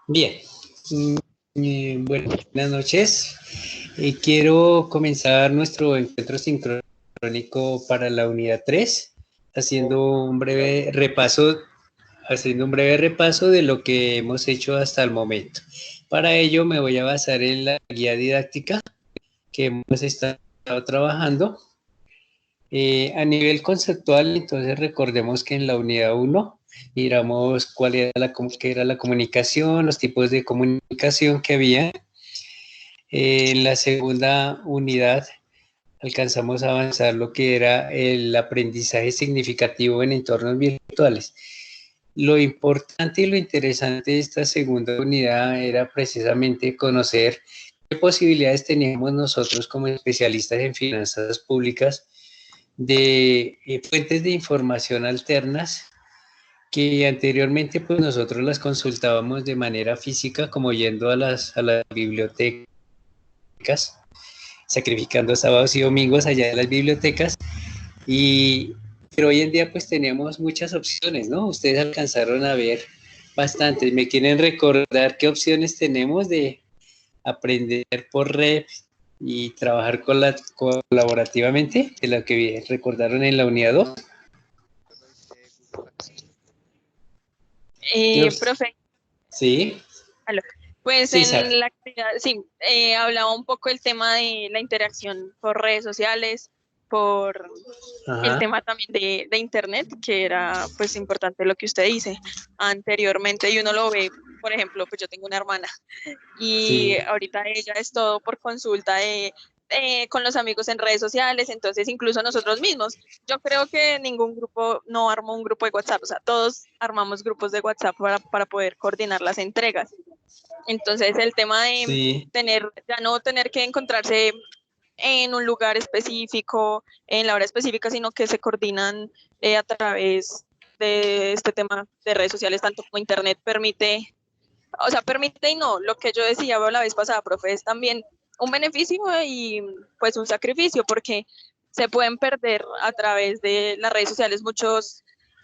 Bien, buenas noches. Quiero comenzar nuestro encuentro sincrónico para la unidad 3, haciendo un breve repaso de lo que hemos hecho hasta el momento. Para ello me voy a basar en la guía didáctica que hemos estado trabajando. A nivel conceptual, entonces recordemos que en la unidad 1 miramos qué era la comunicación, los tipos de comunicación que había. En la segunda unidad alcanzamos a avanzar lo que era el aprendizaje significativo en entornos virtuales. Lo importante y lo interesante de esta segunda unidad era precisamente conocer qué posibilidades teníamos nosotros como especialistas en finanzas públicas de fuentes de información alternas que anteriormente pues nosotros las consultábamos de manera física como yendo a las bibliotecas, sacrificando sábados y domingos allá en las bibliotecas, y pero hoy en día pues tenemos muchas opciones, ¿no? Ustedes alcanzaron a ver bastantes. ¿Me quieren recordar qué opciones tenemos de aprender por red y trabajar colaborativamente de lo que recordaron en la unidad 2? Profe, Sí, aló. Pues sí, Sara. en la actividad, sí, hablaba un poco el tema de la interacción por redes sociales, por el Ajá, tema también de internet, que era pues importante lo que usted dice anteriormente, y uno lo ve, por ejemplo, pues yo tengo una hermana y sí, ahorita ella es todo por consulta con los amigos en redes sociales, entonces incluso nosotros mismos. Yo creo que ningún grupo no armó un grupo de WhatsApp, o sea, todos armamos grupos de WhatsApp para poder coordinar las entregas. Entonces el tema de sí, ya no tener que encontrarse en un lugar específico, en la hora específica, sino que se coordinan a través de este tema de redes sociales, tanto como internet permite, o sea, permite y no, lo que yo decía la vez pasada, profe, es también un beneficio y pues un sacrificio, porque se pueden perder a través de las redes sociales o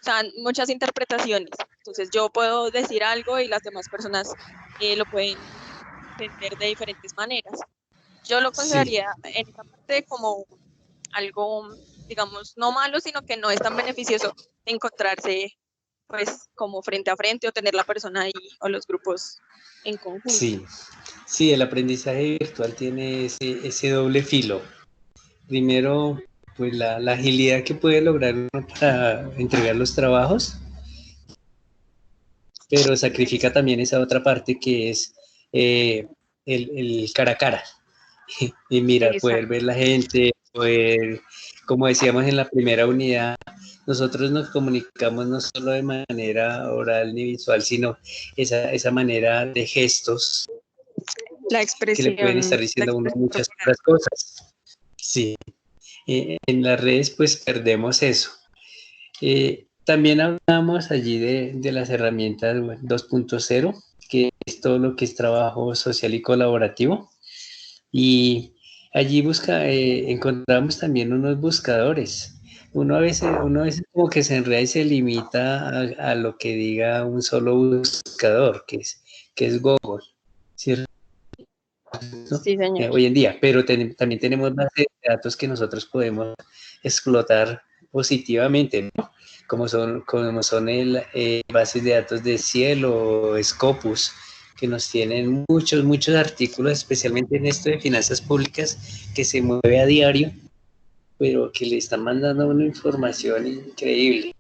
sea, muchas interpretaciones. Entonces yo puedo decir algo y las demás personas lo pueden entender de diferentes maneras. Yo lo sí. consideraría en esa parte como algo, digamos, no malo, sino que no es tan beneficioso encontrarse pues como frente a frente o tener la persona ahí o los grupos en conjunto. Sí, sí, el aprendizaje virtual tiene ese doble filo. Primero, pues la agilidad que puede lograr uno para entregar los trabajos, pero sacrifica también esa otra parte que es eh, el cara a cara. Y mira, poder Exacto. ver la gente, poder, como decíamos en la primera unidad, nosotros nos comunicamos no solo de manera oral ni visual, sino esa manera de gestos que le pueden estar La diciendo a uno expresión muchas corporal. otras cosas. Sí, en las redes pues perdemos eso. También hablamos allí de las herramientas 2.0, que es todo lo que es trabajo social y colaborativo. Y allí encontramos también unos buscadores. Uno a veces como que se enreda y se limita a lo que diga un solo buscador, que es Google, ¿cierto? Sí, señor. Hoy en día, pero también tenemos bases de datos que nosotros podemos explotar positivamente, ¿no? Como son bases de datos de Cielo o Scopus, que nos tienen muchos artículos, especialmente en esto de finanzas públicas, que se mueve a diario, pero que le están mandando una información increíble.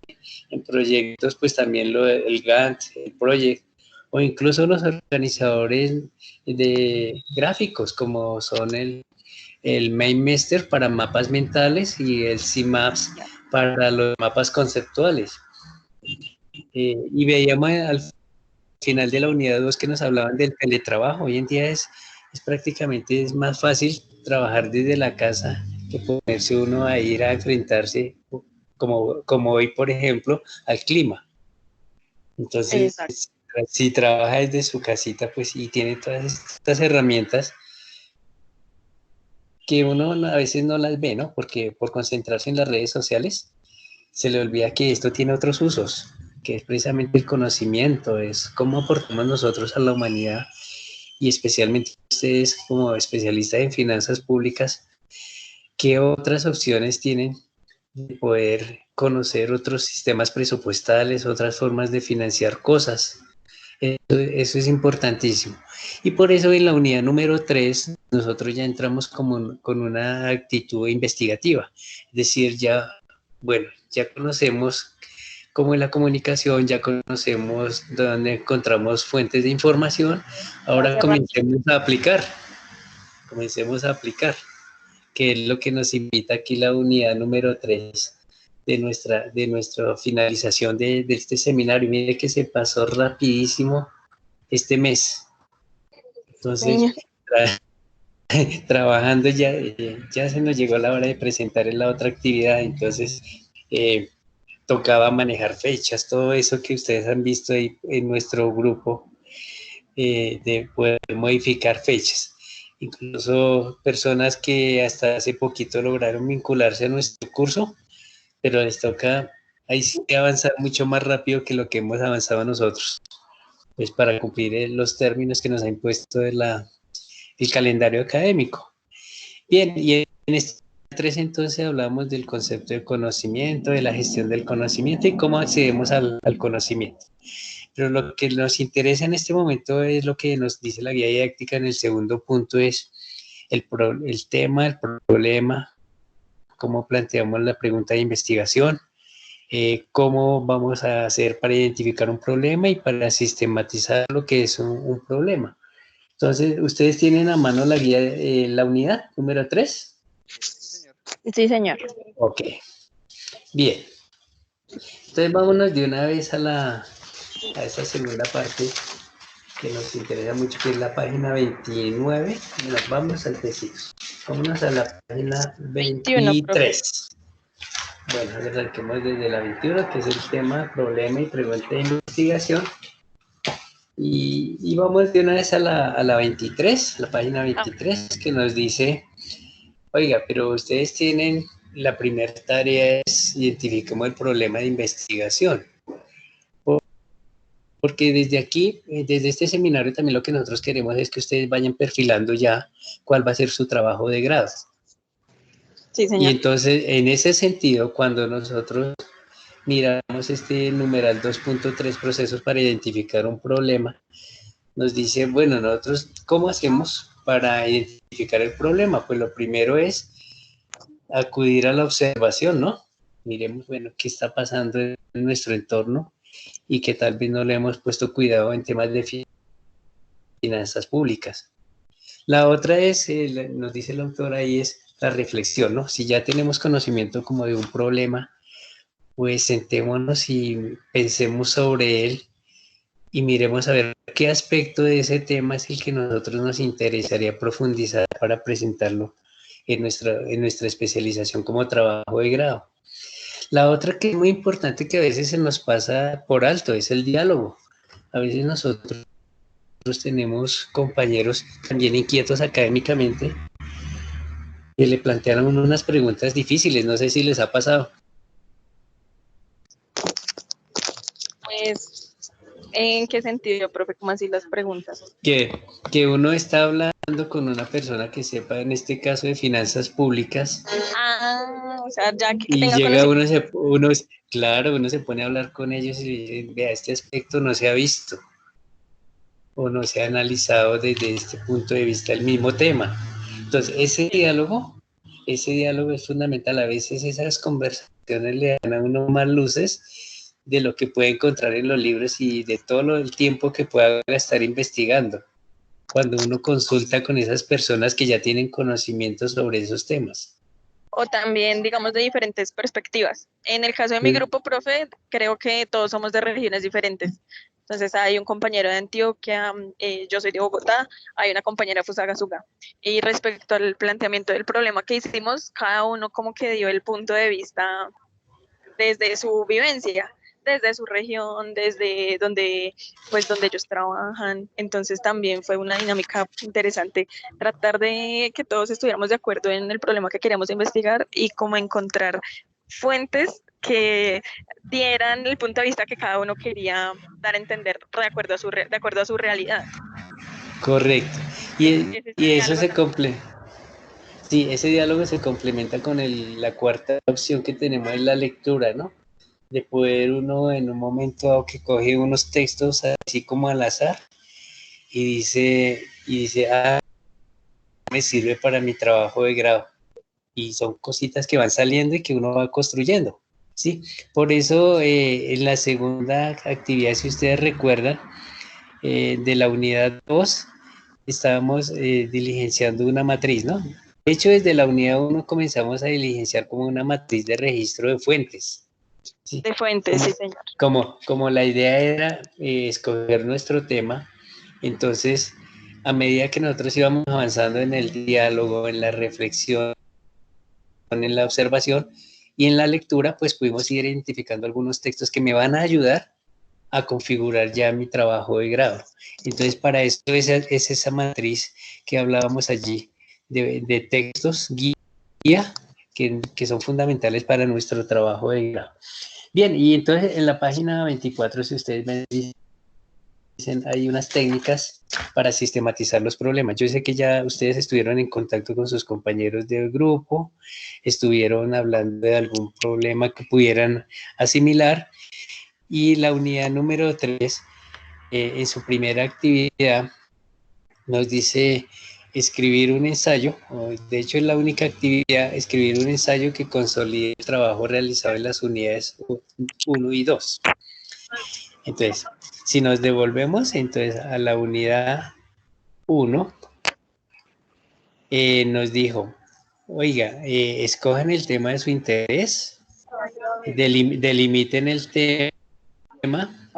En proyectos, pues también el Gantt, el Project, o incluso los organizadores de gráficos, como son el MainMaster para mapas mentales y el CMaps para los mapas conceptuales. Y veíamos al final de la unidad 2 que nos hablaban del teletrabajo. Hoy en día es prácticamente es más fácil trabajar desde la casa que ponerse uno a ir a enfrentarse, como hoy, por ejemplo, al clima. Entonces, Exacto. si trabaja desde su casita, pues y tiene todas estas herramientas que uno a veces no las ve, ¿no? Porque por concentrarse en las redes sociales se le olvida que esto tiene otros usos. que es precisamente el conocimiento, es cómo aportamos nosotros a la humanidad y especialmente ustedes como especialistas en finanzas públicas, ¿qué otras opciones tienen de poder conocer otros sistemas presupuestales, otras formas de financiar cosas? Eso es importantísimo. Y por eso en la unidad número 3 nosotros ya entramos como con una actitud investigativa. Es decir, ya, bueno, ya conocemos cómo es la comunicación, ya conocemos dónde encontramos fuentes de información, ahora comencemos a aplicar, que es lo que nos invita aquí la unidad número 3 de nuestra finalización de este seminario. Mire que se pasó rapidísimo este mes. Entonces, trabajando ya se nos llegó la hora de presentar en la otra actividad, entonces tocaba manejar fechas, todo eso que ustedes han visto ahí en nuestro grupo, de poder modificar fechas. Incluso personas que hasta hace poquito lograron vincularse a nuestro curso, pero les toca ahí sí avanzar mucho más rápido que lo que hemos avanzado nosotros, pues para cumplir los términos que nos ha impuesto el calendario académico. Bien, y en este 3 entonces hablamos del concepto de conocimiento, de la gestión del conocimiento y cómo accedemos al conocimiento. Pero lo que nos interesa en este momento es lo que nos dice la guía didáctica en el segundo punto, es el tema, el problema, cómo planteamos la pregunta de investigación, cómo vamos a hacer para identificar un problema y para sistematizar lo que es un problema. Entonces, ¿ustedes tienen a mano la guía, la unidad número 3? Sí, señor. Ok, bien. Entonces, vámonos de una vez a esa segunda parte que nos interesa mucho, que es la página 29. Nos vamos al principio. Vámonos a la página 23. Bueno, arranquemos desde la 21, que es el tema, problema y pregunta de investigación. Y vamos de una vez a la 23, la página 23, que nos dice, oiga, pero ustedes tienen, la primera tarea es identifiquemos el problema de investigación. Porque desde aquí, desde este seminario, también lo que nosotros queremos es que ustedes vayan perfilando ya cuál va a ser su trabajo de grado. Sí, señor. Y entonces, en ese sentido, cuando nosotros miramos este numeral 2.3, procesos para identificar un problema, nos dice, bueno, nosotros, ¿cómo hacemos para identificar el problema? Pues lo primero es acudir a la observación, ¿no? Miremos, bueno, qué está pasando en nuestro entorno y que tal vez no le hemos puesto cuidado en temas de finanzas públicas. La otra es, nos dice el autor ahí, es la reflexión, ¿no? Si ya tenemos conocimiento como de un problema, pues sentémonos y pensemos sobre él y miremos a ver qué aspecto de ese tema es el que a nosotros nos interesaría profundizar para presentarlo en nuestra especialización como trabajo de grado. La otra que es muy importante, que a veces se nos pasa por alto, es el diálogo. A veces nosotros tenemos compañeros también inquietos académicamente que le plantean unas preguntas difíciles, no sé si les ha pasado. Pues, ¿en qué sentido, profe? ¿Cómo así las preguntas? Que uno está hablando con una persona que sepa, en este caso, de finanzas públicas. O sea, ya que Y tenga llega conocimiento. claro, uno se pone a hablar con ellos y dice, vea, este aspecto no se ha visto o no se ha analizado desde este punto de vista el mismo tema. Entonces, ese diálogo es fundamental. A veces esas conversaciones le dan a uno más luces de lo que puede encontrar en los libros y de todo el tiempo que pueda estar investigando cuando uno consulta con esas personas que ya tienen conocimiento sobre esos temas. O también, digamos, de diferentes perspectivas. En el caso de mi grupo, profe, creo que todos somos de regiones diferentes. Entonces hay un compañero de Antioquia, yo soy de Bogotá, hay una compañera de Fusagasugá. Y respecto al planteamiento del problema que hicimos, cada uno como que dio el punto de vista desde su vivencia, desde su región, desde donde, pues, donde ellos trabajan. Entonces también fue una dinámica interesante tratar de que todos estuviéramos de acuerdo en el problema que queríamos investigar y cómo encontrar fuentes que dieran el punto de vista que cada uno quería dar a entender de acuerdo a de acuerdo a su realidad. Correcto. Ese Y eso diálogo se también. sí, ese diálogo se complementa con la cuarta opción que tenemos en la lectura, ¿no? De poder uno en un momento dado que coge unos textos así como al azar y dice, me sirve para mi trabajo de grado. Y son cositas que van saliendo y que uno va construyendo, ¿sí? Por eso en la segunda actividad, si ustedes recuerdan, de la unidad 2 estábamos diligenciando una matriz, ¿no? De hecho, desde la unidad 1 comenzamos a diligenciar como una matriz de registro de fuentes, ¿sí? De fuentes, Como, sí, señor. como la idea era escoger nuestro tema, entonces, a medida que nosotros íbamos avanzando en el diálogo, en la reflexión, en la observación y en la lectura, pues pudimos ir identificando algunos textos que me van a ayudar a configurar ya mi trabajo de grado. Entonces, para esto es esa matriz que hablábamos allí de textos, guía, que son fundamentales para nuestro trabajo de grado. Bien, y entonces en la página 24, si ustedes me dicen, hay unas técnicas para sistematizar los problemas. Yo sé que ya ustedes estuvieron en contacto con sus compañeros del grupo, estuvieron hablando de algún problema que pudieran asimilar, y la unidad número 3, en su primera actividad, nos dice escribir un ensayo, de hecho es la única actividad, escribir un ensayo que consolide el trabajo realizado en las unidades 1 y 2. Entonces, si nos devolvemos entonces a la unidad 1, nos dijo, oiga, escojan el tema de su interés, delimiten el tema,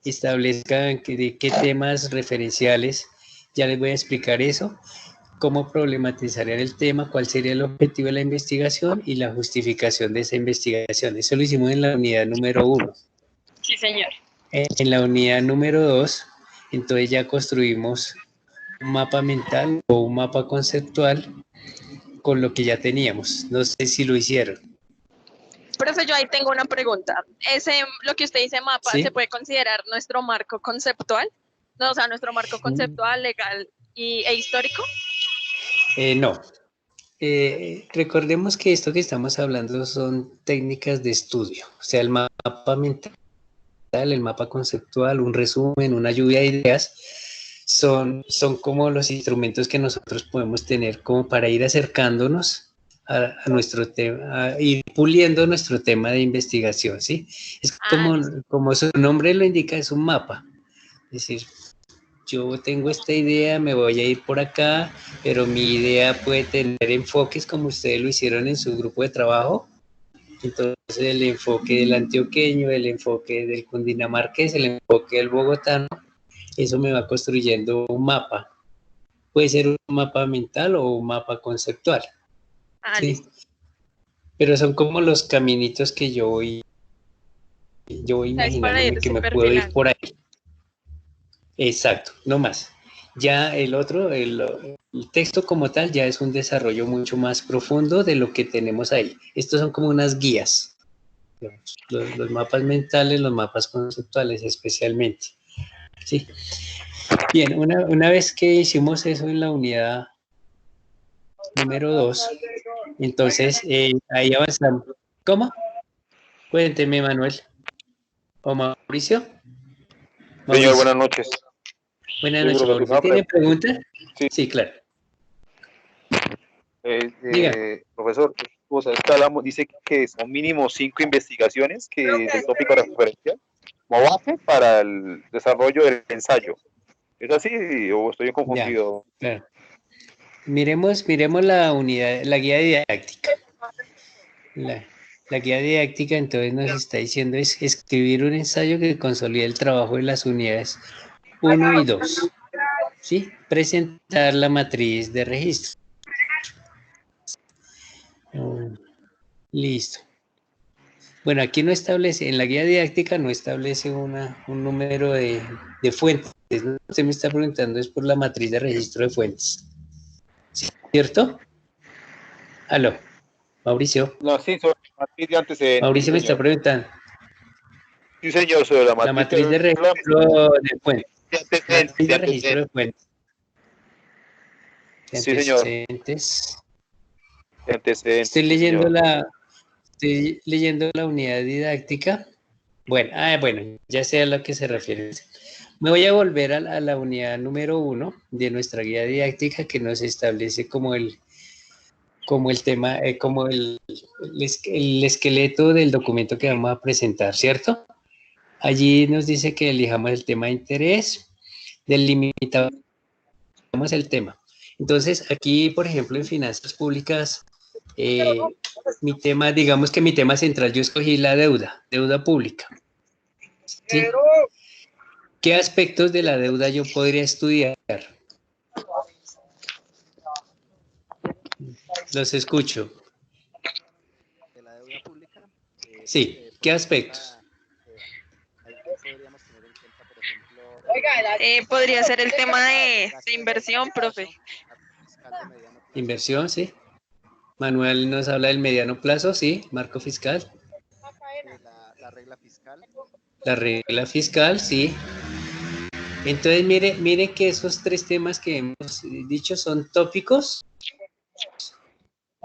establezcan de qué temas referenciales, ya les voy a explicar eso, cómo problematizarían el tema, cuál sería el objetivo de la investigación y la justificación de esa investigación. Eso lo hicimos en la unidad número 1. Sí, señor. En la unidad número 2, entonces ya construimos un mapa mental o un mapa conceptual con lo que ya teníamos. No sé si lo hicieron. Profe, yo ahí tengo una pregunta. Lo que usted dice mapa, ¿se ¿Sí? puede considerar nuestro marco conceptual? No, o sea, nuestro marco conceptual, legal e histórico. No. Recordemos que esto que estamos hablando son técnicas de estudio, o sea, el mapa mental, el mapa conceptual, un resumen, una lluvia de ideas, son como los instrumentos que nosotros podemos tener como para ir acercándonos a nuestro tema, a ir puliendo nuestro tema de investigación, ¿sí? Es Listo. como su nombre lo indica, es un mapa, es decir, yo tengo esta idea, me voy a ir por acá, pero mi idea puede tener enfoques como ustedes lo hicieron en su grupo de trabajo. Entonces el enfoque del antioqueño, el enfoque del cundinamarqués, el enfoque del bogotano, eso me va construyendo un mapa. Puede ser un mapa mental o un mapa conceptual, ¿sí? Listo. Pero son como los caminitos que yo voy Es para imaginándome que irse me puedo ir perfilando. por ahí. Exacto, no más. Ya el otro, el texto como tal, ya es un desarrollo mucho más profundo de lo que tenemos ahí. Estos son como unas guías, los mapas mentales, los mapas conceptuales especialmente. ¿Sí? Bien, una vez que hicimos eso en la unidad número 2, entonces ahí avanzamos. ¿Cómo? Cuénteme, Manuel. ¿O Mauricio? Señor, Mauricio. buenas noches. Buenas Sí, noches, profesor. Mauricio. Una ¿Tiene pregunta. pregunta? Sí, Sí, claro. Diga. profesor, o sea, dice que son mínimo 5 investigaciones que del tópico de referencia como base para el desarrollo del ensayo. ¿Es así o estoy Ya, confundido? claro. Miremos la unidad, la guía didáctica. La guía didáctica entonces nos está diciendo es escribir un ensayo que consolide el trabajo de las unidades 1 y 2. ¿Sí? Presentar la matriz de registro. Listo. Bueno, aquí no establece, en la guía didáctica no establece un número de fuentes. ¿No? Usted me está preguntando es por la matriz de registro de fuentes. ¿Cierto? Aló, Mauricio. No, sí, matriz de antecedentes. Mauricio Sí, me está señor. preguntando. Sí, señor, sobre la La matriz matriz de registro de fuentes. de antecedentes. Matriz De de registro antecedentes. de fuentes. De Sí, señor. antecedentes. De antecedentes, Estoy sí, señor. leyendo la unidad didáctica. Bueno, bueno, ya sé a lo que se refiere. Me voy a volver a la unidad número 1 de nuestra guía didáctica que nos establece como el tema, como el esqueleto del documento que vamos a presentar, ¿cierto? Allí nos dice que elijamos el tema de interés, delimitamos el tema. Entonces, aquí, por ejemplo, en finanzas públicas, mi tema, digamos que mi tema central, yo escogí la deuda pública. ¿Sí? ¿Qué aspectos de la deuda yo podría estudiar? Los escucho. De la deuda pública. Sí, ¿qué aspectos? Ahí podríamos tener en cuenta, por ejemplo, Podría ser el tema de inversión, profe. fiscal de mediano plazo, Inversión, sí. Manuel nos habla del mediano plazo, sí. Marco fiscal. la regla fiscal. La regla fiscal, sí. Entonces, mire que esos tres temas que hemos dicho son tópicos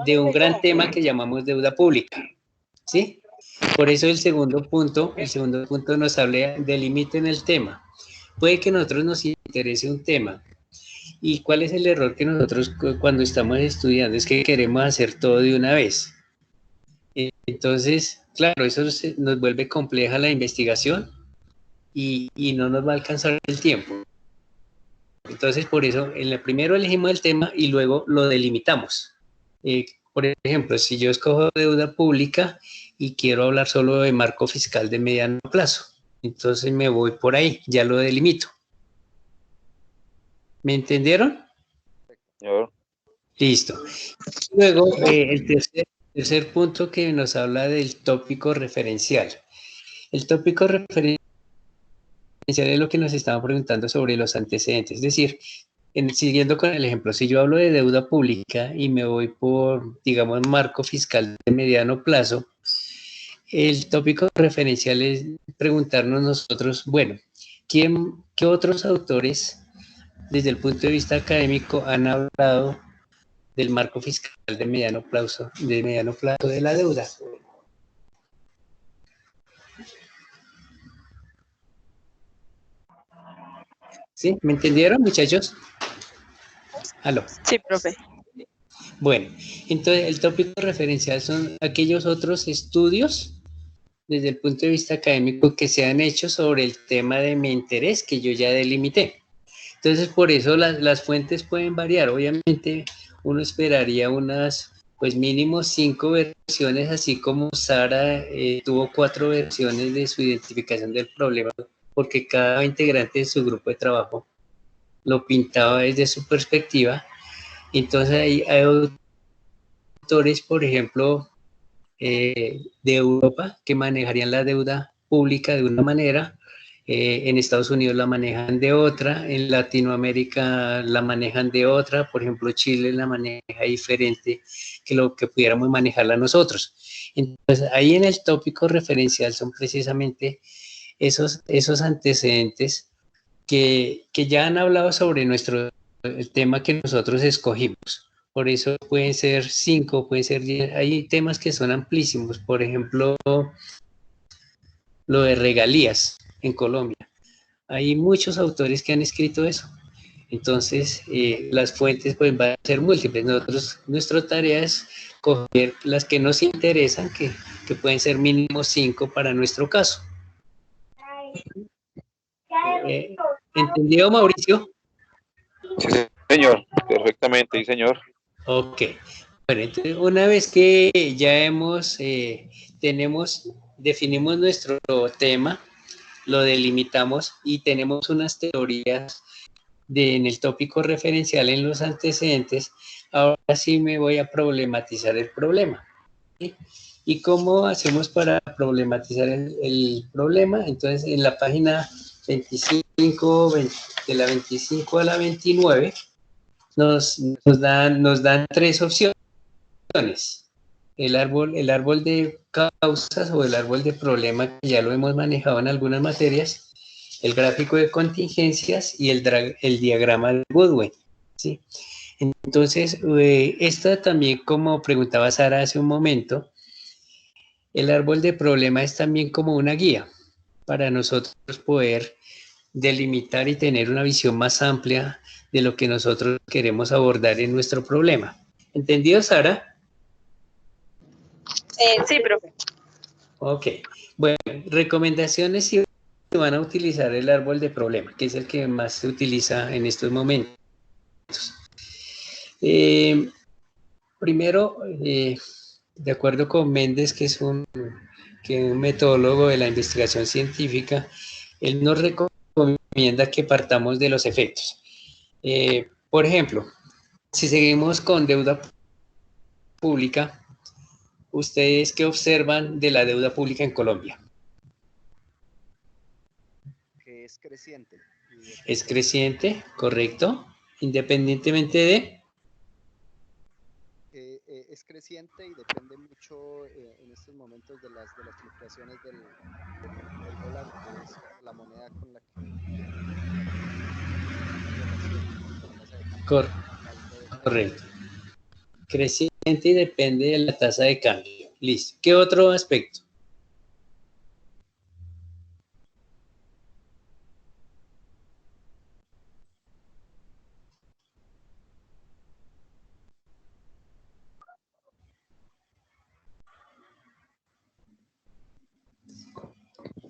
de un gran tema que llamamos deuda pública, ¿sí? Por eso el segundo punto nos habla del límite en el tema. Puede que a nosotros nos interese un tema. ¿Y cuál es el error que nosotros cuando estamos estudiando? Es que queremos hacer todo de una vez. Entonces, claro, eso nos vuelve compleja la investigación y no nos va a alcanzar el tiempo. Entonces, por eso, en el primero elegimos el tema y luego lo delimitamos. Por ejemplo, si yo escojo deuda pública y quiero hablar solo de marco fiscal de mediano plazo, entonces me voy por ahí, ya lo delimito. ¿Me entendieron? Señor. Listo. Luego, el tercer punto que nos habla del tópico referencial. El tópico referencial es lo que nos estaban preguntando sobre los antecedentes. Es decir, siguiendo con el ejemplo, si yo hablo de deuda pública y me voy por, digamos, marco fiscal de mediano plazo, el tópico referencial es preguntarnos nosotros, bueno, ¿qué otros autores desde el punto de vista académico han hablado del marco fiscal de mediano plazo de la deuda? ¿Sí? ¿Me entendieron, muchachos? ¿Aló? Sí, profe. Bueno, entonces el tópico referencial son aquellos otros estudios desde el punto de vista académico que se han hecho sobre el tema de mi interés que yo ya delimité. Entonces, por eso las fuentes pueden variar. Obviamente, uno esperaría unas, pues mínimo 5 versiones, así como Sara tuvo 4 versiones de su identificación del problema, porque cada integrante de su grupo de trabajo lo pintaba desde su perspectiva. Entonces, hay autores, por ejemplo, de Europa que manejarían la deuda pública de una manera, en Estados Unidos la manejan de otra, en Latinoamérica la manejan de otra, por ejemplo Chile la maneja diferente que lo que pudiéramos manejarla nosotros. Entonces ahí en el tópico referencial son precisamente esos antecedentes que ya han hablado sobre el tema que nosotros escogimos. Por eso pueden ser 5, pueden ser 10. Hay temas que son amplísimos. Por ejemplo, lo de regalías en Colombia. Hay muchos autores que han escrito eso. Entonces, las fuentes pues, van a ser múltiples. Nuestra tarea es coger las que nos interesan, que pueden ser mínimo 5 para nuestro caso. ¿Entendido, Mauricio? Sí, señor. Perfectamente, sí, señor. Ok. Bueno, entonces una vez que ya definimos nuestro tema, lo delimitamos y tenemos unas teorías en el tópico referencial en los antecedentes, ahora sí me voy a problematizar el problema. ¿Sí? ¿Y cómo hacemos para problematizar el problema? Entonces, en la página 25, de la 25 a la 29, nos dan 3 opciones. el árbol de causas o el árbol de problema, que ya lo hemos manejado en algunas materias, el gráfico de contingencias y el diagrama de Goodwin, ¿sí? Entonces, esta también, como preguntaba Sara hace un momento, el árbol de problema es también como una guía para nosotros poder delimitar y tener una visión más amplia de lo que nosotros queremos abordar en nuestro problema. ¿Entendido, Sara? Sí, profe. Ok. Bueno, recomendaciones si van a utilizar el árbol de problema, que es el que más se utiliza en estos momentos. Primero, de acuerdo con Méndez, que es un metodólogo de la investigación científica, él nos recomienda que partamos de los efectos. Por ejemplo, si seguimos con deuda pública, ¿ustedes qué observan de la deuda pública en Colombia? Que es creciente. Es creciente, correcto, independientemente de... Es creciente y depende mucho en estos momentos de las fluctuaciones del dólar, que es la moneda con la que relación con la tasa de cambio. Correcto. Creciente y depende de la tasa de cambio. Listo. ¿Qué otro aspecto?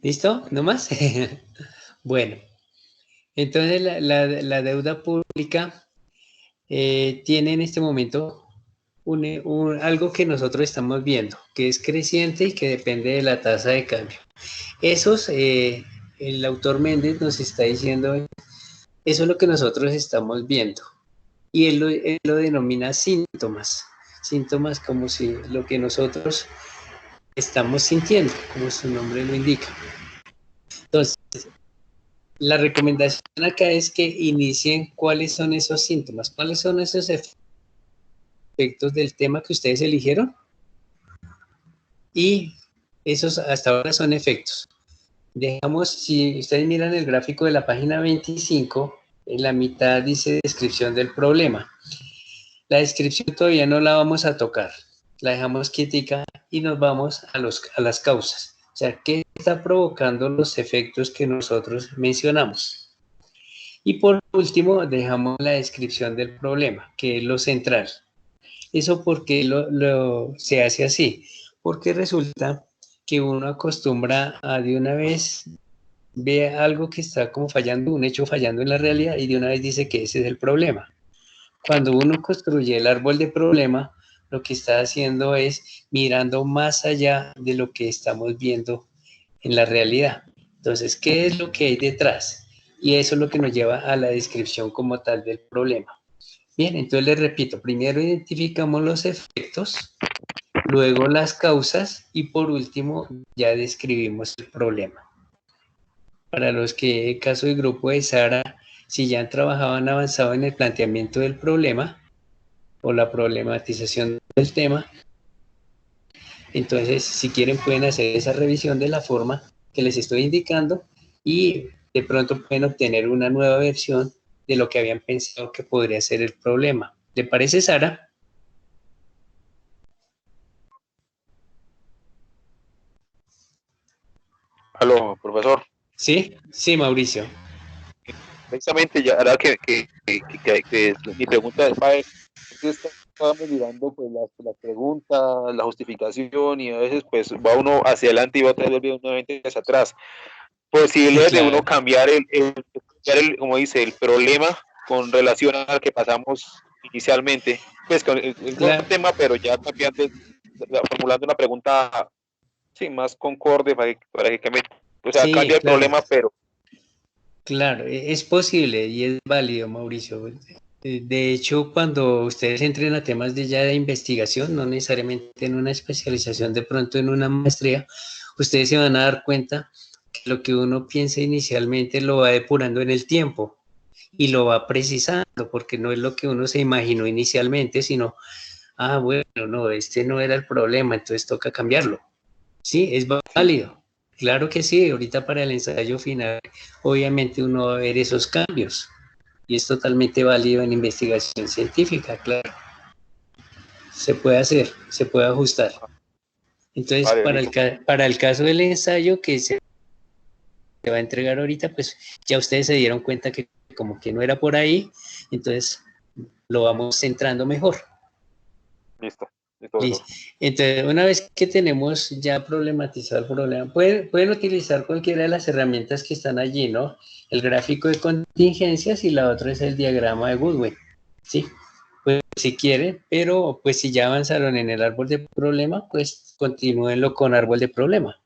¿Listo? ¿No más? Bueno, entonces la deuda pública tiene en este momento algo que nosotros estamos viendo, que es creciente y que depende de la tasa de cambio. Esos, el autor Méndez nos está diciendo, eso es lo que nosotros estamos viendo. Y él lo denomina síntomas. Síntomas como si lo que nosotros estamos sintiendo, como su nombre lo indica. Entonces, la recomendación acá es que inicien cuáles son esos síntomas, cuáles son esos efectos del tema que ustedes eligieron. Y esos hasta ahora son efectos. Dejamos, si ustedes miran el gráfico de la página 25, en la mitad dice descripción del problema. La descripción todavía no la vamos a tocar, la dejamos quietica y nos vamos a las causas. O sea, ¿qué está provocando los efectos que nosotros mencionamos? Y por último, dejamos la descripción del problema, que es lo central. ¿Eso por qué se hace así? Porque resulta que uno acostumbra a de una vez ve algo que está como fallando, un hecho fallando en la realidad y de una vez dice que ese es el problema. Cuando uno construye el árbol de problema, lo que está haciendo es mirando más allá de lo que estamos viendo en la realidad. Entonces, ¿qué es lo que hay detrás? Y eso es lo que nos lleva a la descripción como tal del problema. Bien, entonces les repito, primero identificamos los efectos, luego las causas y por último ya describimos el problema. Para los que, en caso del grupo de Sara, si ya han trabajado, han avanzado en el planteamiento del problema o la problematización del tema, entonces si quieren pueden hacer esa revisión de la forma que les estoy indicando y de pronto pueden obtener una nueva versión de lo que habían pensado que podría ser el problema. ¿Le parece, Sara? Aló, profesor. Sí, sí, Mauricio. Precisamente, ya ahora que mi pregunta es, estábamos mirando pues las preguntas, la justificación y a veces pues va uno hacia adelante y va otra vez nuevamente hacia atrás. Posibilidades de uno cambiar como dice, el problema con relación al que pasamos inicialmente, pues con el mismo tema, pero ya cambiando, formulando una pregunta sí, más concorde para que cambie, o sea, cambia el problema, pero... Claro, es posible y es válido, Mauricio. De hecho, cuando ustedes entren a temas de investigación, no necesariamente en una especialización, de pronto en una maestría, ustedes se van a dar cuenta que lo que uno piensa inicialmente lo va depurando en el tiempo y lo va precisando, porque no es lo que uno se imaginó inicialmente, sino ah, bueno, no, este no era el problema, entonces toca cambiarlo. Sí, es válido. Claro que sí, ahorita para el ensayo final, obviamente uno va a ver esos cambios y es totalmente válido en investigación científica, claro. Se puede hacer, se puede ajustar. Entonces, Vale, listo. para el caso del ensayo que se va a entregar ahorita, pues ya ustedes se dieron cuenta que como que no era por ahí, entonces lo vamos centrando mejor. Listo, listo, Listo. doctor. Entonces, una vez que tenemos ya problematizado el problema, pueden utilizar cualquiera de las herramientas que están allí, ¿no? El gráfico de contingencias y la otra es el diagrama de Goodwin, ¿sí? Pues si quieren, pero pues si ya avanzaron en el árbol de problema, pues continúenlo con árbol de problema.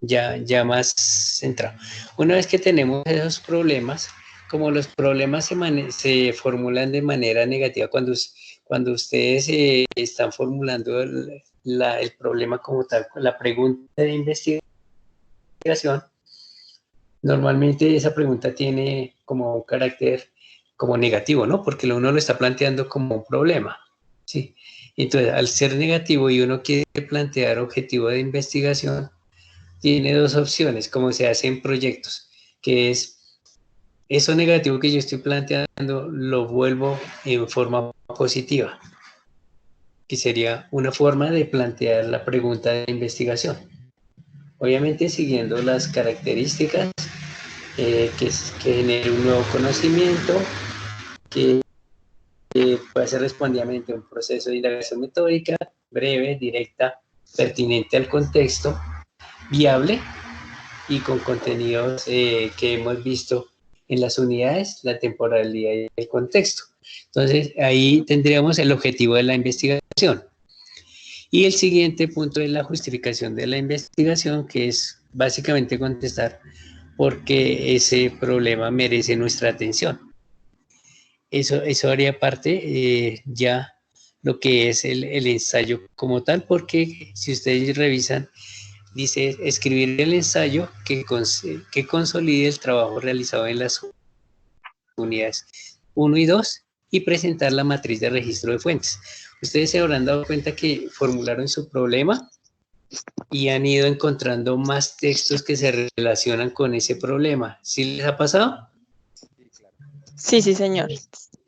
Ya más centrado. Una vez que tenemos esos problemas, como los problemas se formulan de manera negativa, cuando ustedes están formulando el problema como tal, la pregunta de investigación, normalmente esa pregunta tiene como un carácter como negativo, ¿no? Porque uno lo está planteando como un problema, ¿sí? Entonces, al ser negativo y uno quiere plantear objetivo de investigación, tiene dos opciones, como se hace en proyectos, que es eso negativo que yo estoy planteando, lo vuelvo en forma positiva, que sería una forma de plantear la pregunta de investigación. Obviamente siguiendo las características que genere un nuevo conocimiento, que pueda ser respondidamente un proceso de indagación metódica, breve, directa, pertinente al contexto, viable y con contenidos que hemos visto en las unidades, la temporalidad y el contexto. Entonces, ahí tendríamos el objetivo de la investigación. Y el siguiente punto es la justificación de la investigación, que es básicamente contestar por qué ese problema merece nuestra atención. Eso haría parte ya lo que es el ensayo como tal, porque si ustedes revisan, dice escribir el ensayo que consolide el trabajo realizado en las unidades 1 y 2 y presentar la matriz de registro de fuentes. Ustedes se habrán dado cuenta que formularon su problema y han ido encontrando más textos que se relacionan con ese problema. ¿Sí les ha pasado? Sí, claro. Sí, sí, señor.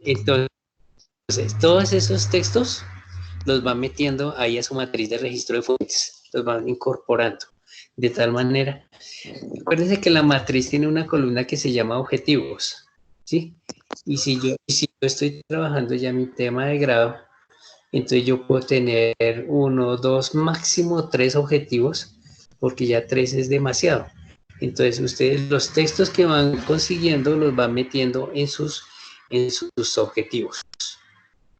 Entonces, todos esos textos los van metiendo ahí a su matriz de registro de fuentes, los van incorporando de tal manera. Acuérdense que la matriz tiene una columna que se llama objetivos, ¿sí? Y si yo estoy trabajando ya mi tema de grado, entonces yo puedo tener 1, 2, máximo 3 objetivos, porque ya 3 es demasiado. Entonces ustedes los textos que van consiguiendo los van metiendo en sus objetivos,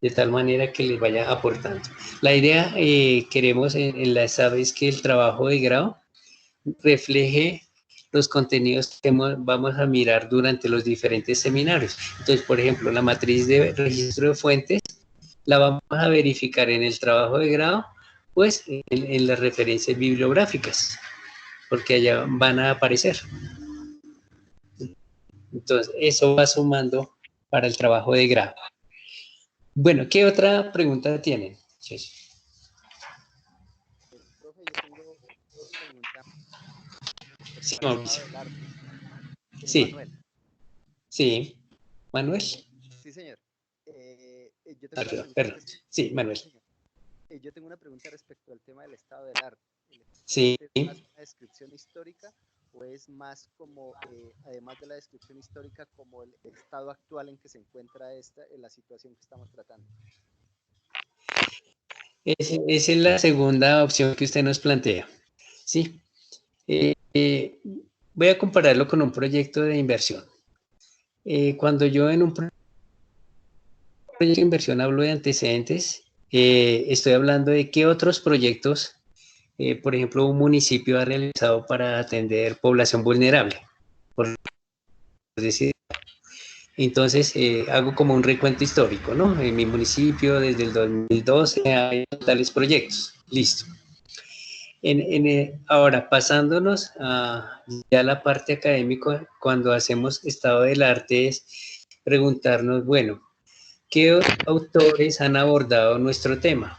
de tal manera que les vaya aportando. La idea queremos en la SAB es que el trabajo de grado refleje los contenidos que vamos a mirar durante los diferentes seminarios. Entonces, por ejemplo, la matriz de registro de fuentes la vamos a verificar en el trabajo de grado, pues en las referencias bibliográficas, porque allá van a aparecer. Entonces, eso va sumando para el trabajo de grado. Bueno, ¿qué otra pregunta tienen? Profe, yo tengo dos preguntas Sí, respecto al estado Mauricio. del arte. Sí, Manuel. sí. Manuel. Sí, señor. Yo tengo una pregunta Perdón. Sí, sí, Manuel. señor. Yo tengo una pregunta respecto al tema del estado del arte. ¿El estado del Sí. arte es más una descripción histórica o es más como, además de la descripción histórica, como el estado actual en que se encuentra en la situación que estamos tratando? Esa es la segunda opción que usted nos plantea. Sí. Voy a compararlo con un proyecto de inversión. Cuando yo en un proyecto de inversión hablo de antecedentes, estoy hablando de qué otros proyectos, por ejemplo, un municipio ha realizado para atender población vulnerable, por decir. Entonces, hago como un recuento histórico, ¿no? En mi municipio, desde el 2012, hay tales proyectos. Listo. Ahora, pasándonos a ya la parte académica, cuando hacemos estado del arte, es preguntarnos, bueno, ¿qué autores han abordado nuestro tema?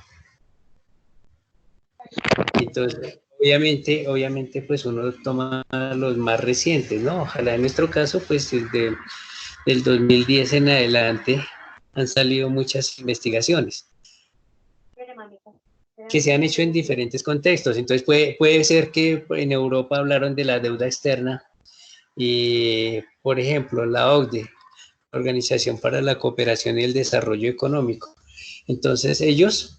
Entonces, obviamente, pues uno toma los más recientes, ¿no? Ojalá en nuestro caso, pues desde el 2010 en adelante han salido muchas investigaciones que se han hecho en diferentes contextos. Entonces, puede ser que en Europa hablaron de la deuda externa y, por ejemplo, la OCDE, Organización para la Cooperación y el Desarrollo Económico. Entonces, ellos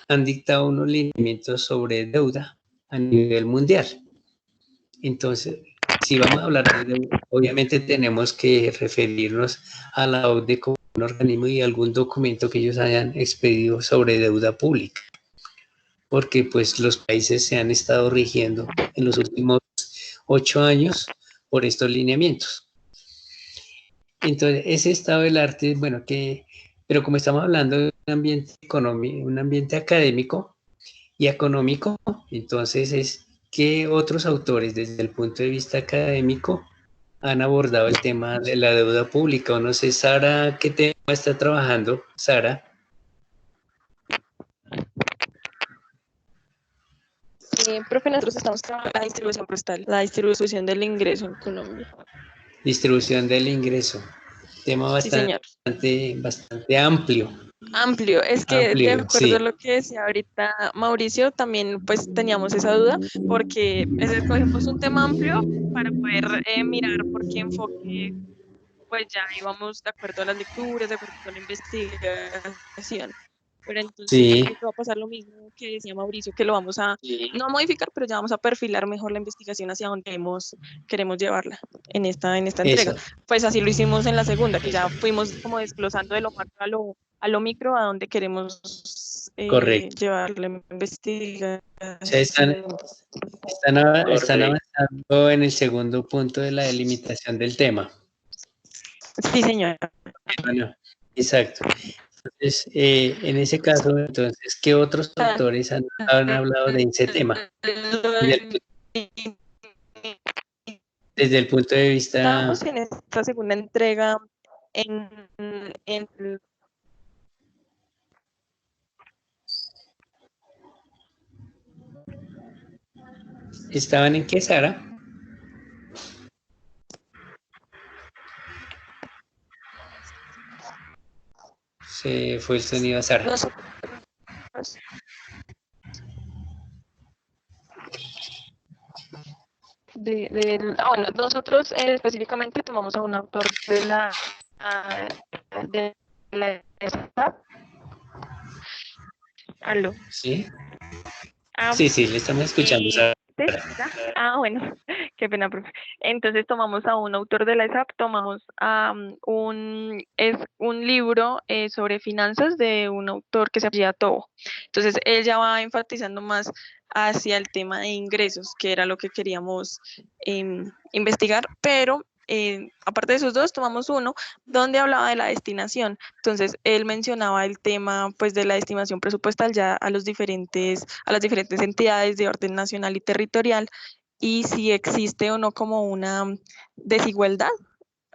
han dictado unos lineamientos sobre deuda a nivel mundial. Entonces, si vamos a hablar de deuda, obviamente tenemos que referirnos a la OCDE como un organismo y algún documento que ellos hayan expedido sobre deuda pública, porque pues los países se han estado rigiendo en los últimos 8 años por estos lineamientos. Entonces, ese estado del arte, bueno, pero como estamos hablando de un ambiente económico, un ambiente académico y económico, entonces es que otros autores desde el punto de vista académico han abordado el tema de la deuda pública. O no sé, Sara, ¿qué tema está trabajando? Sara. Profe, nosotros estamos trabajando la distribución postal, la distribución del ingreso en Colombia. Distribución del ingreso. Tema bastante, bastante amplio. Amplio, es que amplio, de acuerdo sí. a lo que decía ahorita Mauricio, también pues teníamos esa duda, porque escogimos un tema amplio para poder mirar por qué enfoque, pues ya íbamos de acuerdo a las lecturas, de acuerdo a la investigación. Pero entonces yo creo que va a pasar lo mismo que decía Mauricio, que lo vamos a, no a modificar, pero ya vamos a perfilar mejor la investigación hacia donde queremos llevarla en esta entrega. Eso. Pues así lo hicimos en la segunda, que ya fuimos como desglosando de lo macro a lo micro, a donde queremos llevar la investigación. O sea, están avanzando en el segundo punto de la delimitación del tema. Sí, señor. Bueno, exacto. Entonces, en ese caso, entonces, ¿qué otros autores han hablado de ese tema? Desde el punto de vista... Estamos en esta segunda entrega en ¿Estaban en qué, Sara? Se fue el sonido a Sara. Bueno, nosotros específicamente tomamos a un autor de la ESAP. ¿Aló? ¿Sí? Sí, le estamos escuchando, Sara. Bueno, qué pena, profe. Entonces tomamos a un autor de la ESAP, tomamos a un libro sobre finanzas de un autor que se llama Tobo. Entonces él ya va enfatizando más hacia el tema de ingresos, que era lo que queríamos investigar, pero aparte de esos dos, tomamos uno donde hablaba de la destinación. Entonces, él mencionaba el tema pues de la estimación presupuestal ya a las diferentes entidades de orden nacional y territorial, y si existe o no como una desigualdad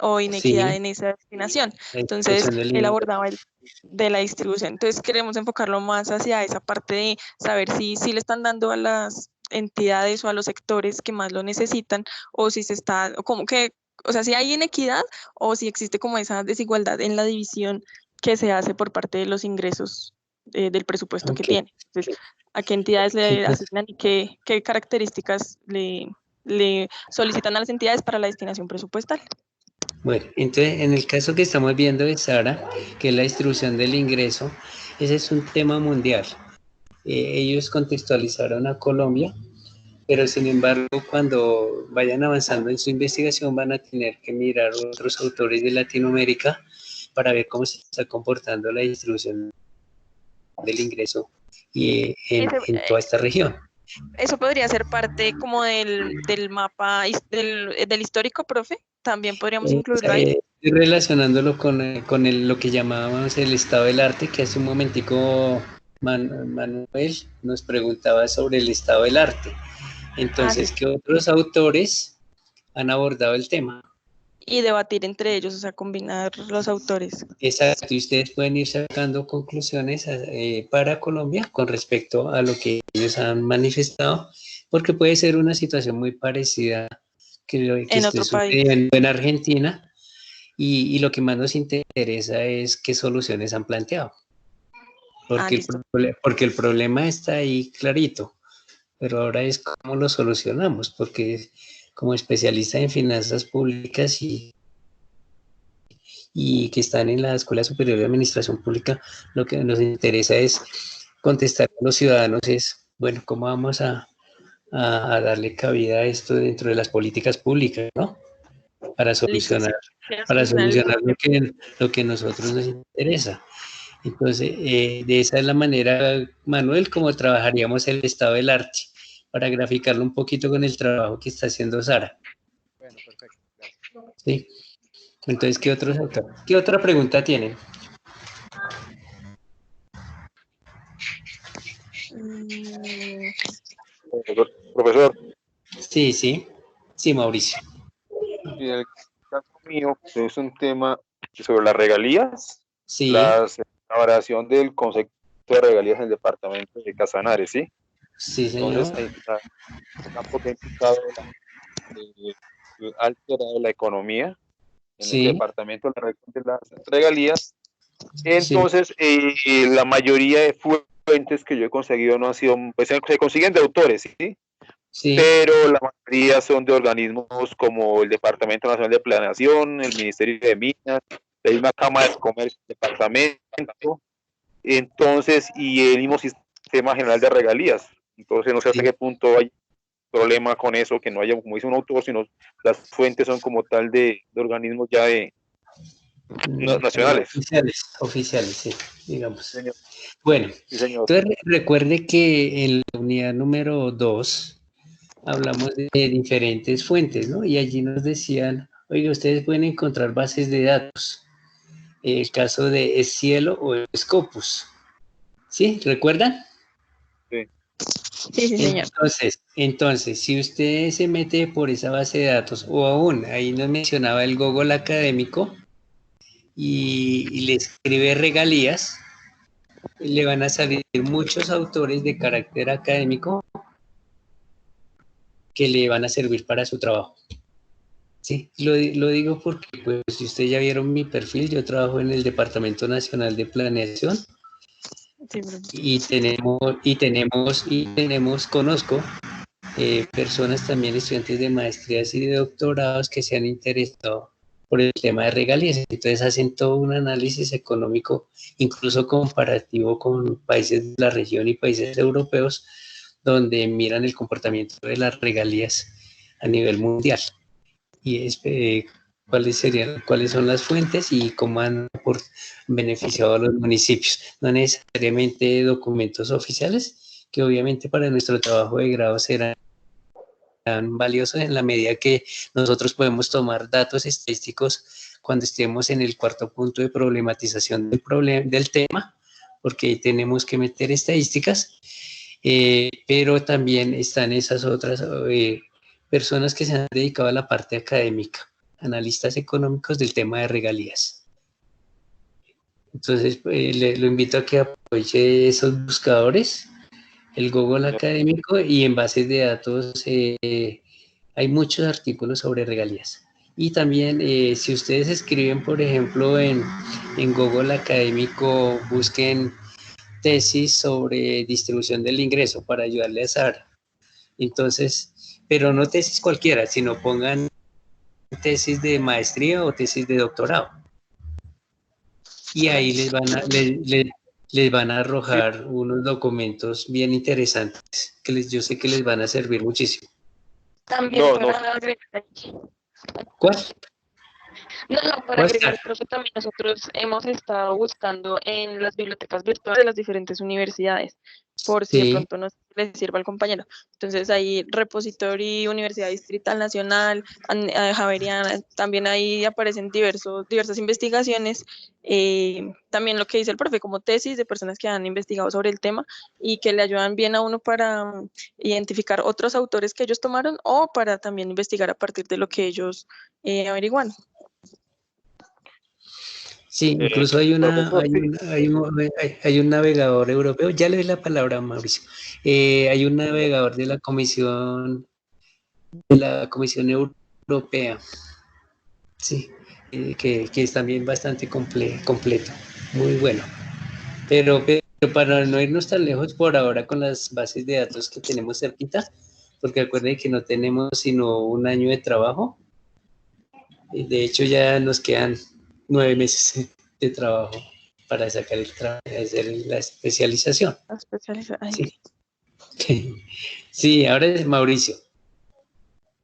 o inequidad en esa destinación. Entonces, él abordaba el de la distribución. Entonces, queremos enfocarlo más hacia esa parte de saber si le están dando a las entidades o a los sectores que más lo necesitan, o si se está, o como que, o sea, si hay inequidad o si existe como esa desigualdad en la división que se hace por parte de los ingresos del presupuesto que tiene. Entonces, a qué entidades le asignan y qué características le solicitan a las entidades para la destinación presupuestal. Bueno, entonces en el caso que estamos viendo de Sara, que es la distribución del ingreso, ese es un tema mundial. Ellos contextualizaron a Colombia, pero sin embargo cuando vayan avanzando en su investigación van a tener que mirar otros autores de Latinoamérica para ver cómo se está comportando la distribución del ingreso y en toda esta región. Eso podría ser parte como del mapa del histórico, profe. También podríamos incluirlo ahí. Relacionándolo con lo que llamábamos el estado del arte, que hace un momentico Manuel nos preguntaba sobre el estado del arte. Entonces, ¿qué otros autores han abordado el tema? y debatir entre ellos, o sea, combinar los autores. Exacto, y ustedes pueden ir sacando conclusiones para Colombia con respecto a lo que ellos han manifestado, porque puede ser una situación muy parecida que lo que En esté otro país. sucediendo en Argentina, y lo que más nos interesa es qué soluciones han planteado, Listo. porque el problema está ahí clarito, pero ahora es cómo lo solucionamos, porque como especialista en finanzas públicas y que están en la Escuela Superior de Administración Pública, lo que nos interesa es contestar a los ciudadanos es, bueno, ¿cómo vamos a darle cabida a esto dentro de las políticas públicas, ¿no? Para Listo, sí. solucionar, Quiero para solucionar el solucionar problema. lo que a nosotros nos interesa. Entonces, de esa es la manera, Manuel, como trabajaríamos el estado del arte, para graficarlo un poquito con el trabajo que está haciendo Sara. Bueno, perfecto, gracias. ¿Sí? Entonces, ¿qué otra pregunta tienen? Mm, Profesor, Sí, sí, sí, Mauricio. en el caso mío es un tema sobre las regalías, Sí, la elaboración del concepto de regalías en el departamento de Casanare, ¿sí? sí, señor. Entonces, el campo que ha implicado alterado la economía en ese Sí, departamento, la región de las regalías. sí, Entonces, la mayoría de fuentes que yo he conseguido no han sido, pues se consiguen de autores, ¿sí? sí, Pero la mayoría son de organismos como el Departamento Nacional de Planeación, el Ministerio de Minas, la misma Cámara de Comercio del departamento, entonces, y el mismo Sistema General de Regalías. Entonces, no sé hasta sí. qué punto hay problema con eso, que no haya, como dice un autor, sino las fuentes son como tal de organismos ya nacionales. Oficiales, sí, Sí, digamos. señor. Bueno, Sí, señor. entonces recuerde que en la unidad número 2 hablamos de diferentes fuentes, ¿no? Y allí nos decían, oiga, ustedes pueden encontrar bases de datos. El caso de Cielo o Scopus. ¿Sí? ¿Recuerdan? Sí. sí, sí, señor. Entonces, si usted se mete por esa base de datos, o aún, ahí nos mencionaba el Google académico, y le escribe regalías, le van a salir muchos autores de carácter académico que le van a servir para su trabajo. Sí, lo digo porque, pues, si ustedes ya vieron mi perfil, yo trabajo en el Departamento Nacional de Planeación Sí, bro. conozco personas también, estudiantes de maestrías y de doctorados que se han interesado por el tema de regalías. Entonces hacen todo un análisis económico, incluso comparativo con países de la región y países europeos, donde miran el comportamiento de las regalías a nivel mundial. Y cuáles son las fuentes y cómo han beneficiado a los municipios. No necesariamente documentos oficiales, que obviamente para nuestro trabajo de grado serán valiosos en la medida que nosotros podemos tomar datos estadísticos cuando estemos en el cuarto punto de problematización del tema, porque tenemos que meter estadísticas, pero también están esas otras personas que se han dedicado a la parte académica, analistas económicos del tema de regalías. Entonces, lo invito a que aproveche esos buscadores, el Google académico, y en bases de datos hay muchos artículos sobre regalías. Y también, si ustedes escriben, por ejemplo, en Google académico, busquen tesis sobre distribución del ingreso para ayudarle a Sara. Entonces, pero no tesis cualquiera, sino pongan tesis de maestría o tesis de doctorado. Y ahí les van a Sí. arrojar unos documentos bien interesantes que yo sé que les van a servir muchísimo. También No, no. para agregar, ¿Cuál? no, para ¿Cuál agregar, está? creo que también nosotros hemos estado buscando en las bibliotecas virtuales de las diferentes universidades, por si de Sí, pronto nos le sirva al compañero. Entonces ahí repository, Universidad Distrital Nacional, Javeriana, también ahí aparecen diversas investigaciones, también lo que dice el profe, como tesis de personas que han investigado sobre el tema y que le ayudan bien a uno para identificar otros autores que ellos tomaron o para también investigar a partir de lo que ellos averiguan. Sí, incluso hay Profesor, sí. hay un navegador europeo, ya le doy la palabra a Mauricio. Hay un navegador de la Comisión Europea, sí, que es también bastante completo, muy bueno. Pero para no irnos tan lejos por ahora con las bases de datos que tenemos cerquita, porque acuérdense que no tenemos sino un año de trabajo. De hecho, ya nos quedan 9 meses de trabajo para sacar hacer la especialización. Sí. Sí, ahora es Mauricio.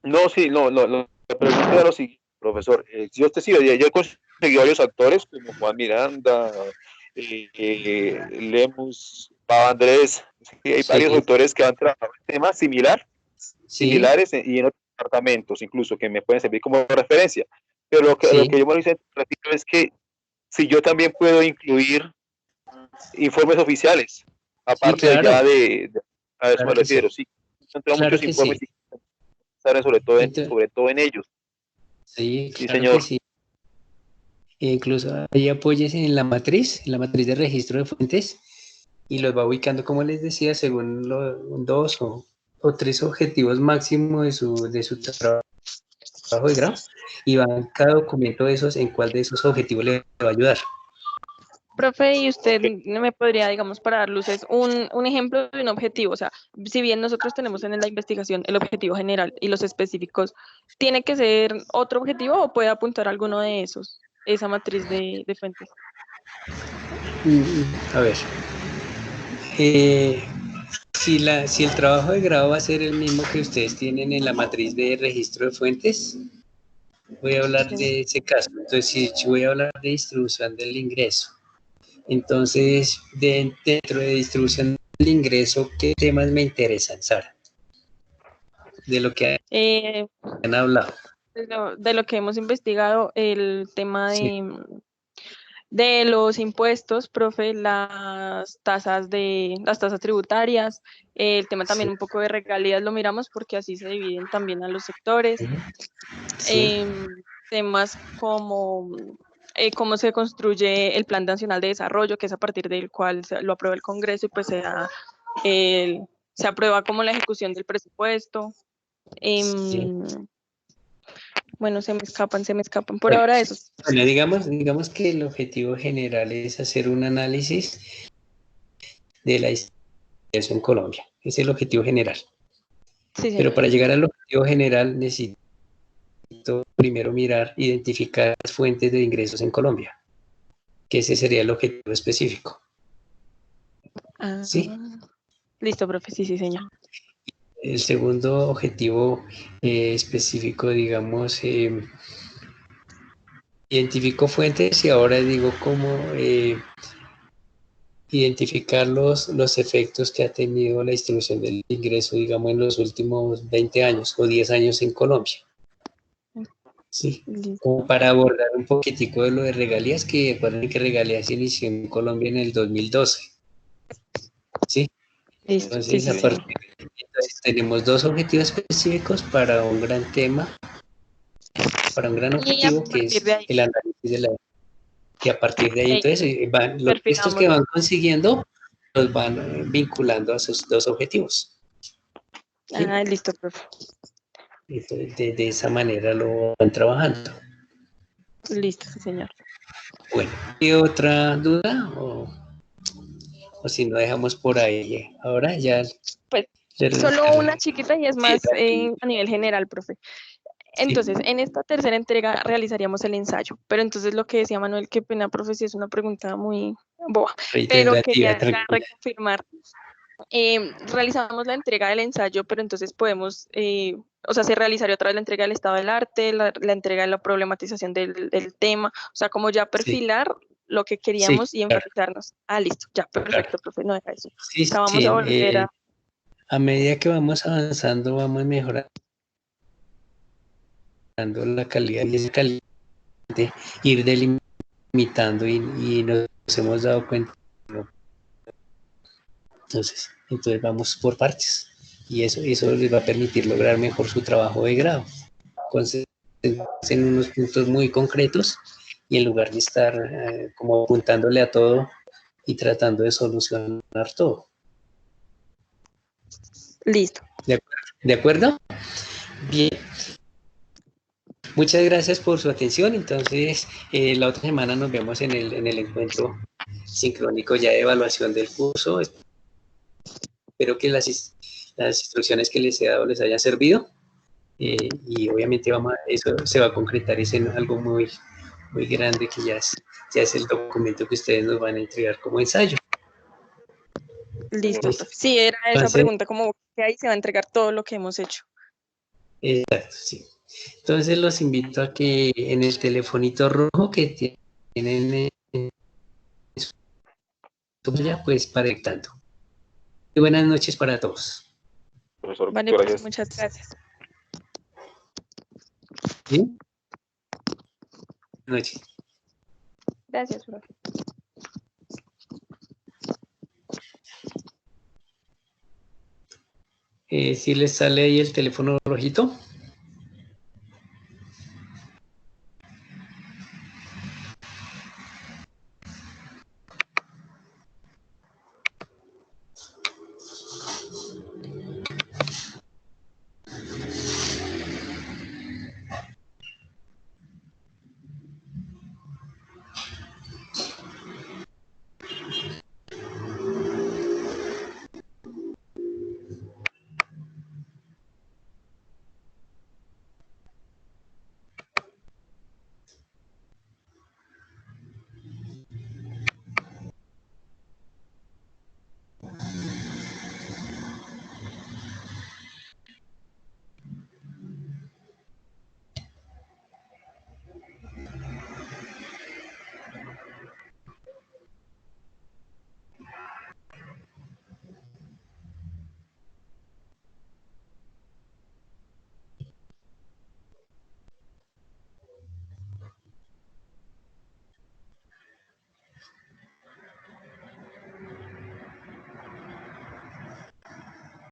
No, sí, no, la pregunta era lo siguiente, profesor. Yo he conseguido varios actores como Juan Miranda, Lemus, Pablo Andrés. Sí, hay varios autores que han trabajado en temas similares y en otros departamentos, incluso, que me pueden servir como referencia. Pero lo que yo me repito es que si yo también puedo incluir informes oficiales, aparte claro. a eso me refiero, sí. Encontramos muchos informes y sobre todo en ellos. Sí, claro, señor. Que sí. Incluso ahí apoyes en la matriz de registro de fuentes, y los va ubicando, como les decía, según los 2 o 3 objetivos máximos de su trabajo de grado, y van cada documento de esos en cuál de esos objetivos le va a ayudar. Profe, ¿y usted me podría, digamos, para dar luces, un ejemplo de un objetivo? O sea, si bien nosotros tenemos en la investigación el objetivo general y los específicos, ¿tiene que ser otro objetivo o puede apuntar alguno de esos, esa matriz de fuentes? A ver, si el trabajo de grado va a ser el mismo que ustedes tienen en la matriz de registro de fuentes, voy a hablar de ese caso. Entonces, si voy a hablar de distribución del ingreso, entonces, dentro de distribución del ingreso, ¿qué temas me interesan, Sara? De lo que han hablado. De lo que hemos investigado, el tema de los impuestos, profe, las tasas tributarias, el tema también un poco de regalías lo miramos porque así se dividen también a los sectores. Temas como cómo se construye el Plan Nacional de Desarrollo, que es a partir del cual lo aprueba el Congreso y pues se aprueba como la ejecución del presupuesto. Bueno, se me escapan. Por ahora eso. Bueno, digamos que el objetivo general es hacer un análisis de la situación en Colombia. Es el objetivo general. Sí, pero para llegar al objetivo general necesito primero identificar las fuentes de ingresos en Colombia, que ese sería el objetivo específico. ¿Sí? Listo, profe, sí, señor. El segundo objetivo específico, digamos, identifico fuentes y ahora digo cómo identificar los efectos que ha tenido la distribución del ingreso, digamos, en los últimos 20 años o 10 años en Colombia. Sí, como para abordar un poquitico de lo de regalías, que recuerden que regalías inició en Colombia en el 2012. ¿Sí? Entonces, entonces tenemos 2 objetivos específicos para un gran tema, para un gran objetivo, que es el análisis de la... Y a partir de ahí, entonces, estos que van consiguiendo, los van vinculando a sus 2 objetivos. ¿Sí? Listo, profe. Entonces, de esa manera lo van trabajando. Listo, sí, señor. Bueno, ¿y otra duda? O si no dejamos por ahí, ahora ya... Pues solo una chiquita y es más a nivel general, profe. Entonces, en esta tercera entrega realizaríamos el ensayo, pero entonces lo que decía Manuel, qué pena, profe, si es una pregunta muy boba, pero quería reconfirmar. Realizamos la entrega del ensayo, pero entonces podemos, o sea, se realizaría otra vez la entrega del estado del arte, la entrega de la problematización del tema, o sea, como ya perfilar lo que queríamos y enfatizarnos. Listo, ya, perfecto, profe, no era eso. Sí, o sea, vamos a volver a... A medida que vamos avanzando, vamos mejorando la calidad y esa calidad de ir delimitando y nos hemos dado cuenta, ¿no? Entonces vamos por partes y eso les va a permitir lograr mejor su trabajo de grado. Concentrarse en unos puntos muy concretos y en lugar de estar como apuntándole a todo y tratando de solucionar todo. Listo. ¿De acuerdo? Bien. Muchas gracias por su atención. Entonces, la otra semana nos vemos en el encuentro sincrónico ya de evaluación del curso. Espero que las instrucciones que les he dado les hayan servido. Y obviamente eso se va a concretar en algo muy, muy grande que ya es el documento que ustedes nos van a entregar como ensayo. Listo, ¿Listo? profe. Sí, era esa Entonces, pregunta, como que ahí se va a entregar todo lo que hemos hecho. exacto, sí. Entonces los invito a que en el telefonito rojo que tienen ya pues para dictando. Y buenas noches para todos. Profesor, Vale, muchas pues gracias. muchas gracias. ¿Sí? Buenas noches. Gracias, profe. ¿Sí les sale ahí el teléfono rojito?